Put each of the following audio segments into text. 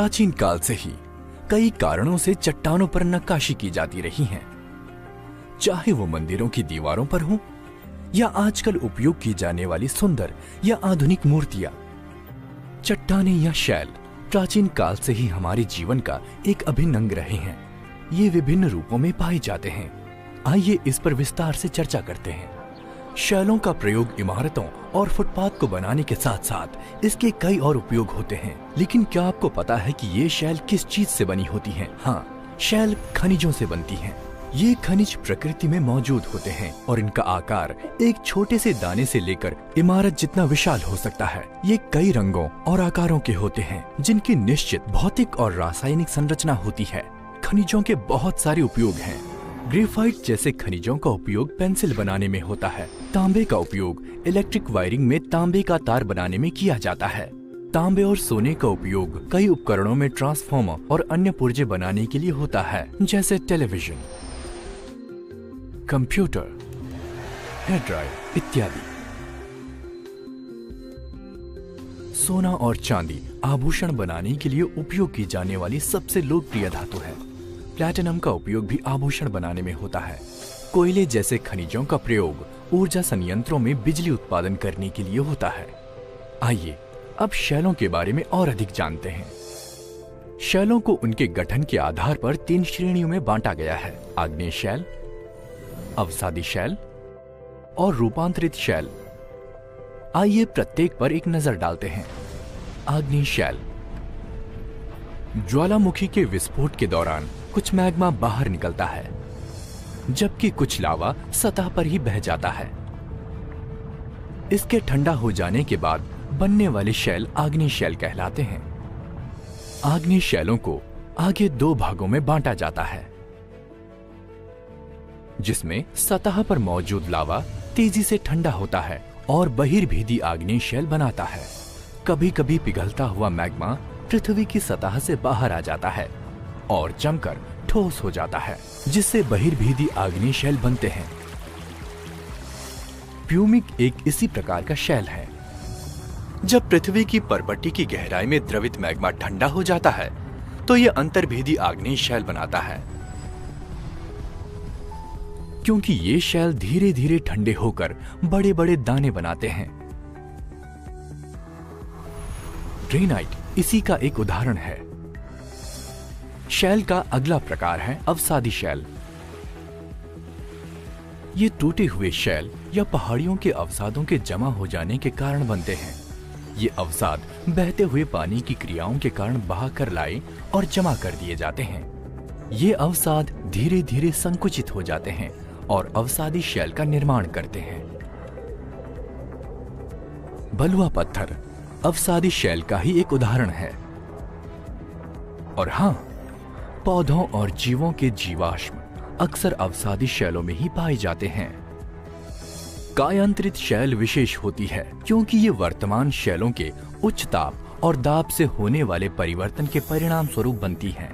प्राचीन काल से ही कई कारणों से चट्टानों पर नक्काशी की जाती रही है, चाहे वो मंदिरों की दीवारों पर हो या आजकल उपयोग की जाने वाली सुंदर या आधुनिक मूर्तियां। चट्टानें या शैल प्राचीन काल से ही हमारे जीवन का एक अभिन्न अंग रहे हैं। ये विभिन्न रूपों में पाए जाते हैं। आइए इस पर विस्तार से चर्चा करते हैं। शैलों का प्रयोग इमारतों और फुटपाथ को बनाने के साथ साथ इसके कई और उपयोग होते हैं। लेकिन क्या आपको पता है कि ये शैल किस चीज से बनी होती हैं? हाँ, शैल खनिजों से बनती हैं। ये खनिज प्रकृति में मौजूद होते हैं और इनका आकार एक छोटे से दाने से लेकर इमारत जितना विशाल हो सकता है। ये कई रंगों और आकारों के होते हैं, जिनकी निश्चित भौतिक और रासायनिक संरचना होती है। खनिजों के बहुत सारे उपयोग हैं। ग्रेफाइट जैसे खनिजों का उपयोग पेंसिल बनाने में होता है। तांबे का उपयोग इलेक्ट्रिक वायरिंग में तांबे का तार बनाने में किया जाता है। तांबे और सोने का उपयोग कई उपकरणों में ट्रांसफार्मर और अन्य पुर्जे बनाने के लिए होता है, जैसे टेलीविजन, कंप्यूटर, हेयर ड्राइव इत्यादि। सोना और चांदी आभूषण बनाने के लिए उपयोग की जाने वाली सबसे लोकप्रिय धातु है। प्लैटिनम का उपयोग भी आभूषण बनाने में होता है। कोयले जैसे खनिजों का प्रयोग ऊर्जा संयंत्रों में बिजली उत्पादन करने के लिए होता है। आइए अब शैलों के बारे में और अधिक जानते हैं। शैलों को उनके गठन के आधार पर 3 श्रेणियों में बांटा गया है: आग्नेय शैल, अवसादी शैल और रूपांतरित शैल। आइए प्रत्येक पर एक नजर डालते हैं। आग्नेय शैल। ज्वालामुखी के विस्फोट के दौरान कुछ मैग्मा बाहर निकलता है, जबकि कुछ लावा सतह पर ही बह जाता है। इसके ठंडा हो जाने के बाद बनने वाले शैल आग्नेय शैल कहलाते हैं। आग्नेय शैलों को आगे 2 भागों में बांटा जाता है, जिसमें सतह पर मौजूद लावा तेजी से ठंडा होता है और बहिर्भेदी आग्नेय शैल बनाता है। कभी कभी पिघलता हुआ मैग्मा पृथ्वी की सतह से बाहर आ जाता है और जमकर ठोस हो जाता है, जिससे बहिर्भेदी आग्नेय शैल बनते हैं। प्यूमिक एक इसी प्रकार का शैल है। जब पृथ्वी की परपट्टी की गहराई में द्रवित मैग्मा ठंडा हो जाता है तो यह अंतर्भेदी आग्नेय शैल बनाता है। क्योंकि ये शैल धीरे धीरे ठंडे होकर बड़े बड़े दाने बनाते हैं। ग्रेनाइट इसी का एक उदाहरण है। शैल का अगला प्रकार है अवसादी शैल। ये टूटे हुए शैल या पहाड़ियों के अवसादों के जमा हो जाने के कारण बनते हैं। ये अवसाद बहते हुए पानी की क्रियाओं के कारण बहा कर लाए और जमा कर दिए जाते हैं। ये अवसाद धीरे धीरे संकुचित हो जाते हैं और अवसादी शैल का निर्माण करते हैं। बलुआ पत्थर अवसादी शैल का ही एक उदाहरण है। और हां, पौधों और जीवों के जीवाश्म अक्सर अवसादी शैलों में ही पाए जाते हैं। कायांतरित शैल विशेष होती है क्योंकि ये वर्तमान शैलों के उच्च ताप और दाब से होने वाले परिवर्तन के परिणाम स्वरूप बनती हैं।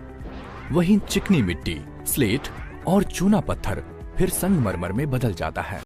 वहीं चिकनी मिट्टी, स्लेट और चूना पत्थर फिर संगमरमर में बदल जाता है।